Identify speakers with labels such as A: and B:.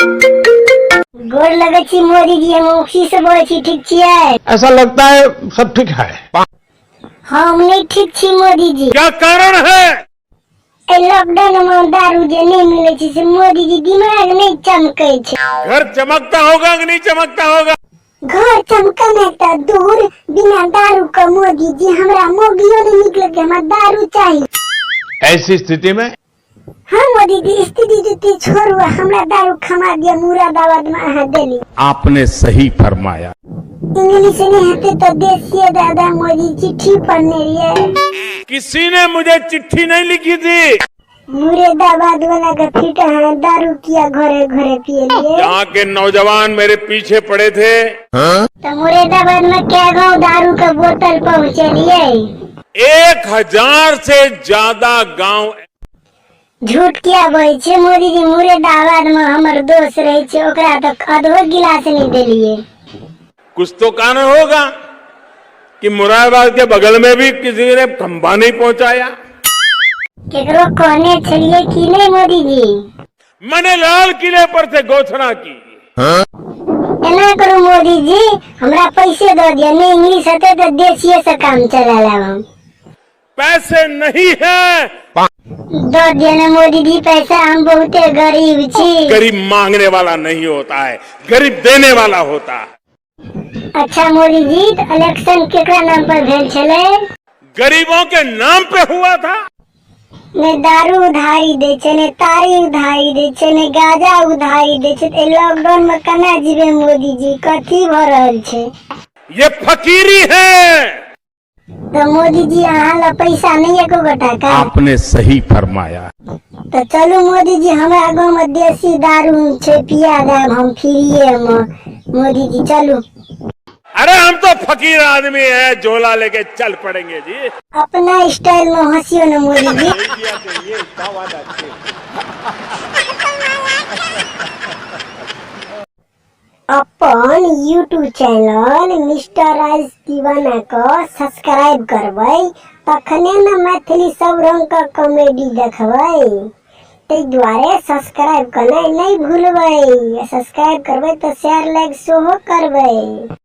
A: गोर लगे छी मोदी जी, हम उसी से बोले छी, ठीक छियै?
B: ऐसा लगता है सब ठीक है।
A: हम नहीं ठीक छी मोदी जी।
B: क्या कारण है?
A: लॉकडाउन में दारू जे नहीं मिले छी से मोदी जी दिमाग नहीं चमके छे।
B: घर चमकता होगा कि नहीं चमकता होगा?
A: घर चमकने तो दूर, बिना दारू का मोदी जी हमरा मोगियो नहीं निकले के हमरा दारू चाहिए।
B: ऐसी स्थिति में
A: हाँ मोदी जी, स्थिति जुती छोड़ू, हमरा दारू खमा दिया मुरादाबाद में अहाँ देली।
B: आपने सही फरमाया।
A: इंग्लिश नहीं आते तो देसिए दादा मोदी चिट्ठी पढ़ने रहिए।
B: किसी ने मुझे चिट्ठी नहीं लिखी थी।
A: मुरादाबाद वाला का फिट है, दारू किया घरे घरे पिए लिए।
B: यहाँ के नौजवान मेरे पीछे पड़े थे।
A: तो मुरादाबाद में क्या गाँव दारू का बोतल पहुँचे लिए?
B: 1000 से ज्यादा गांव।
A: झूठ किया बोले छे मोदी जी, मुरादाबाद में हमर दोस्त रहे छे, ओकरा तो आधो गिलास नहीं देलिए।
B: कुछ तो कारण होगा कि मुरादाबाद के बगल में भी किसी ने खंबा नहीं पहुंचाया।
A: केकरो कहने चलिए कि नहीं मोदी जी?
B: मैंने लाल किले पर से घोषणा की।
A: एना करो मोदी जी, हमरा पैसे दो दिया, नहीं इंग्लिश आते तो देसिए से काम चला लाओ।
B: पैसे नहीं है।
A: दो दिया ना मोदी जी पैसा, हम बहुत गरीब छी।
B: गरीब मांगने वाला नहीं होता है, गरीब देने वाला होता है।
A: अच्छा मोदी जी, तो इलेक्शन केकरा नाम पर भेल छले?
B: गरीबों के नाम पे हुआ था।
A: ने दारू उधारी दे छे, ने तारी उधारी दे छे, ने गाजा उधारी दे छे। तो लॉकडाउन में कना जीवे मोदी जी, कथी भ रहल छे?
B: ये फकीरी है।
A: तो मोदी जी अहाँ ला पैसा नहीं एको गोटा का?
B: आपने सही फरमाया।
A: तो चलो मोदी जी, हमारा गाँव में देसी दारू छे, पिया जाए हम फ्रीए में। मोदी जी चलो।
B: अरे हम तो फकीर आदमी है, झोला लेके चल पड़ेंगे जी।
A: अपना स्टाइल में हंसियो न मोदी जी। अपन यूट्यूब चैनल मिस्टर राज दीवाना को सब्सक्राइब करबै, तखने न मैथिली सब रंग का कॉमेडी देखबै। ते द्वारे सब्सक्राइब करना नहीं भूलबै। सब्सक्राइब करबै तो शेयर लाइक सेहो करबै।